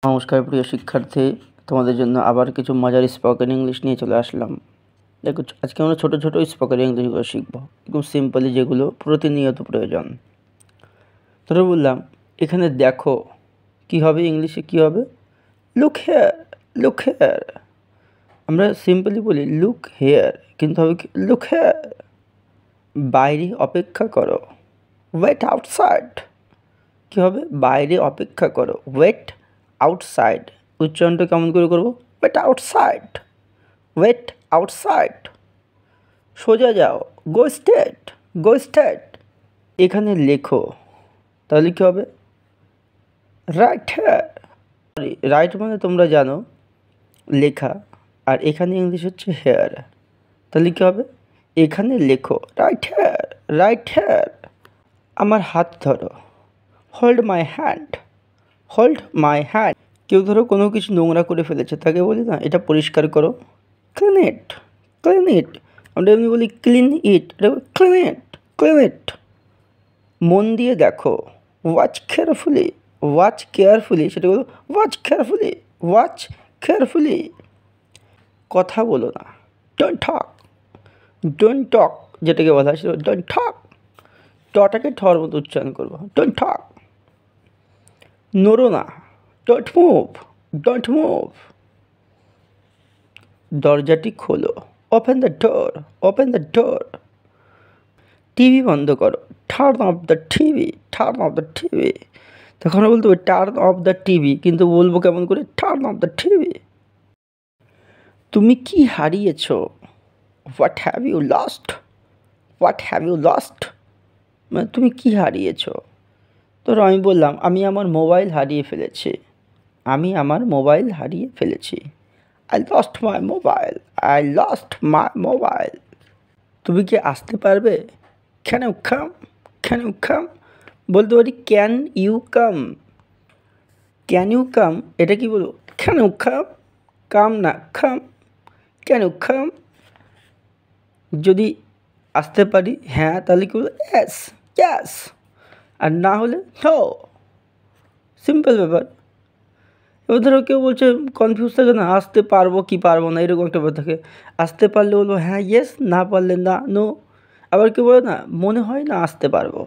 নমস্কার প্রিয় শিক্ষার্থী, তোমাদের জন্য আবার কিছু মজার স্পোকেন ইংলিশ নিয়ে চলে আসলাম। দেখো, আজকে আমরা ছোট ছোট স্পোকেন ইংলিশগুলো শিখবো, একদম সিম্পলি, যেগুলো প্রতিনিয়ত প্রয়োজন। ধরে বললাম, এখানে দেখো, কি হবে ইংলিশে? কি হবে? Look here, look here. আমরা সিম্পলি বলি লুক হেয়ার, কিন্তু হবে কি? Look here. বাইরে অপেক্ষা করো, ওয়েট আউটসাইড। কী হবে? বাইরে অপেক্ষা করো, ওয়েট আউটসাইড। উচ্চারণটা কেমন করে করবো? Wait outside, wait outside. সোজা যাও, গো স্ট্রেট, গো স্ট্রেট। এখানে লেখো, তাহলে কী হবে? Right hair. রাইট মানে তোমরা জানো লেখা, আর এখানে ইংলিশ হচ্ছে হেয়ার। তাহলে কী হবে? এখানে লেখো, রাইট হেয়ার, রাইট হেয়ার। আমার হাত ধরো, hold my hand, hold my hand. কেউ ধরো কোনো কিছু নোংরা করে ফেলেছে, তাকে বলি না এটা পরিষ্কার করো, ক্লিন ইট, ক্লিন ইট। আমরা এমনি বলি ক্লিন ইট, এটা ক্লিন ইট, ক্লিন ইট। মন দিয়ে দেখো, ওয়াচ কেয়ারফুলি, ওয়াচ কেয়ারফুলি, সেটা বলো ওয়াচ কেয়ারফুলি, ওয়াচ কেয়ারফুলি। কথা বলো না, ডোন্ট টক, ডোন্ট টক, যেটাকে বলা হয় সেটা ডোন্ট টক। টটাকে ঠর মতো উচ্চারণ করবো, ডোন্ট টক। নড়ো না, ডোন্ট মুভ, ডোন্ট মুভ। দরজাটি খোলো, open the door, open the door. TV বন্ধ করো, turn off the TV, turn off the TV. তখন আমরা বলতে হবে টার্ন অফ দ্য টিভি, কিন্তু বলবো কেমন করে? Turn off the TV. তুমি কি হারিয়েছো? What have you lost, what have you lost. মানে তুমি কি হারিয়েছো? ধরো আমি বললাম আমি আমার মোবাইল হারিয়ে ফেলেছি, আমি আমার মোবাইল হারিয়ে ফেলেছি। I lost my mobile, I lost my mobile. তুমি কি আসতে পারবে? Can you come, can you come? বলতে পারি can you come, can you come. এটা কি বলবো? ক্যান ইউ কাম, কাম না কাম, ক্যান ইউ কাম। যদি আসতে পারি হ্যাঁ, তাহলে কি বলবো? Yes, yes. আর না হলে নো। সিম্পল ব্যাপার। এবার ধরো কেউ বলছে, কনফিউজ থাকে না, আসতে পারবো কি পারবো না, এরকম একটা ব্যাপার থাকে। আসতে পারলে বলবো হ্যাঁ ইয়েস, না পারলে না নো। আবার কেউ বলে না, মনে হয় না আসতে পারবো।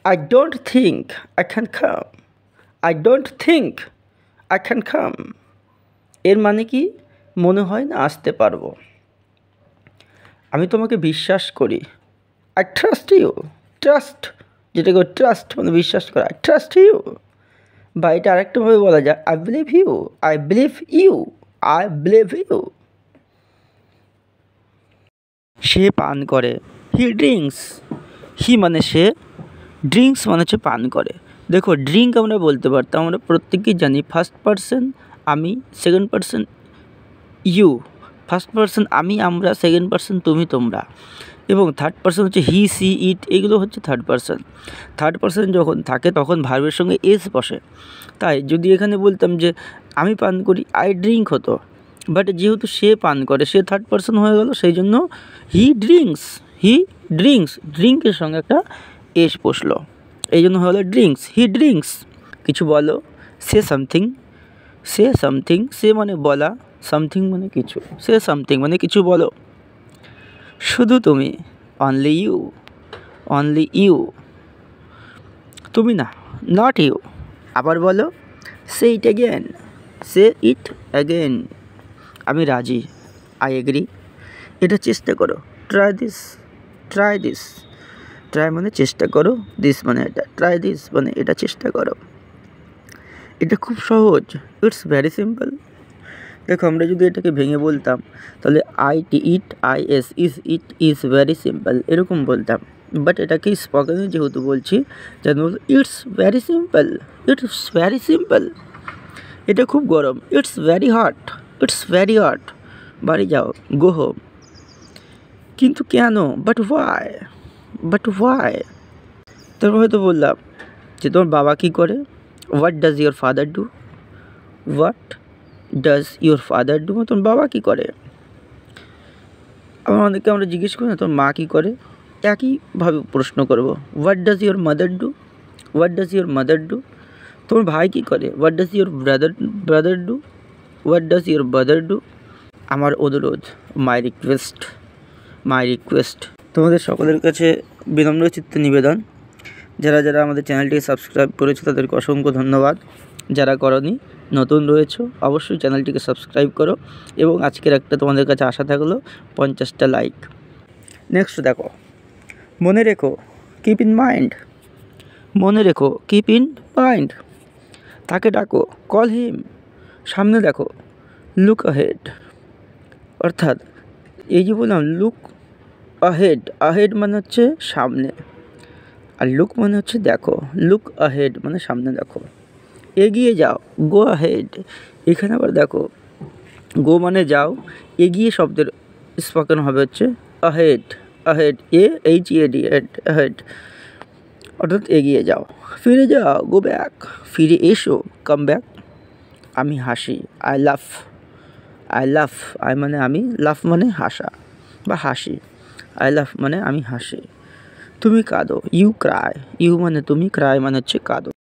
I don't think I can come, I don't think I can come. এর মানে কি? মনে হয় না আসতে পারবো। আমি তোমাকে বিশ্বাস করি, আই ট্রাস্ট ইউ, ট্রাস্ট, যেটাকে ট্রাস্ট মানে বিশ্বাস করা, আই ট্রাস্ট ইউ। বা এটা আরেকটাভাবে বলা যায়, I believe you, I believe you, I believe you. সে পান করে, হি ড্রিঙ্কস, হি মানে সে, ড্রিঙ্কস মানে হচ্ছে পান করে। দেখো ড্রিঙ্ক আমরা বলতে পারতাম, আমরা প্রত্যেকেই জানি ফার্স্ট পারসন আমি, second person you. First person আমি, আমরা, সেকেন্ড পারসন তুমি, তোমরা, এবং থার্ড পারসন হচ্ছে হি, সি, ইট, এগুলো হচ্ছে থার্ড পারসন। থার্ড পারসন যখন থাকে তখন ভার্বের সঙ্গে এস বসে। তাই যদি এখানে বলতাম যে আমি পান করি, আই ড্রিঙ্ক হতো, বাট যেহেতু সে পান করে, সে থার্ড পারসন হয়ে গেল, সেই জন্য হি ড্রিঙ্কস, হি ড্রিঙ্কস, ড্রিঙ্কের সঙ্গে একটা এস বসলো, এই জন্য হয়ে গেলো ড্রিঙ্কস, হি ড্রিঙ্কস। কিছু বলো, সে সামথিং, সে সামথিং, সে মানে বলা, সামথিং মানে কিছু, সে সামথিং মানে কিছু বলো। শুধু তুমি, অনলি ইউ, অনলি ইউ। তুমি না, নট ইউ। আবার বলো, সে it again, say it again. আমি রাজি, আই এগ্রি। এটা চেষ্টা করো, try this, try this. Try মানে চেষ্টা করো, দিস মানে এটা, ট্রাই দিস মানে এটা চেষ্টা করো। এটা খুব সহজ, ইটস ভেরি সিম্পল। দেখো আমরা যদি এটাকে ভেঙে বলতাম, তাহলে I T it, I S, is it, is very simple, এরকম বলতাম। বাট এটাকে স্পোকেনে যেহেতু বলছি, যেন it's very simple, it's very simple. এটা খুব গরম, it's very hot, it's very hot. বাড়ি যাও, গো হোম। কিন্তু কেন? But why, but why. তারপর হয়তো বললাম যে তোমার বাবা কী করে? What does your father do, what does your father do, তোমার বাবা কী করে? আবার অনেকে আমরা জিজ্ঞেস করি না, তোর মা কী করে? একইভাবে প্রশ্ন করব, what does your mother do, what does your mother do. তোমার ভাই কী করে? What does your brother do? What does your brother do? আমার অনুরোধ, মাই রিকোয়েস্ট তোমাদের সকলের কাছে বিনম্র চিত্তে নিবেদন, যারা যারা আমাদের চ্যানেলটিকে সাবস্ক্রাইব করেছো তাদেরকে অসংখ্য ধন্যবাদ। যারা করনি, নতুন রয়েছো, অবশ্যই চ্যানেলটিকে সাবস্ক্রাইব করো। এবং আজকের একটা তোমাদের কাছে আশা থাকলো 50টা লাইক। নেক্সট দেখো, মনে রেখো, কিপ ইন মাইন্ড। মনে রেখো, কিপ ইন মাইন্ড। তাকে ডাকো, কল হিম। সামনে দেখো, লুক আহেড। অর্থাৎ এই যে বললাম লুক আহেড মানে হচ্ছে সামনে, আর লুক মানে হচ্ছে দেখো। লুক আহেড মানে সামনে দেখো, এগিয়ে যাও, গো আহেড। এখানে আবার দেখো, গো মানে যাও, এগিয়ে শব্দের স্পোকেন হবে হচ্ছে আহেড। AHEAD, আহেড, অর্থাৎ এগিয়ে যাও। ফিরে যাও, গো ব্যাক। ফিরে এসো, কাম ব্যাক। আমি হাসি, আই লাফ। আই মানে আমি, লাফ মানে হাসা বা হাসি। আই লাফ মানে আমি হাসি। তুমি কাঁদো, ইউ ক্রাই। ইউ মানে তুমি, ক্রাই মানে হচ্ছে কাঁদো।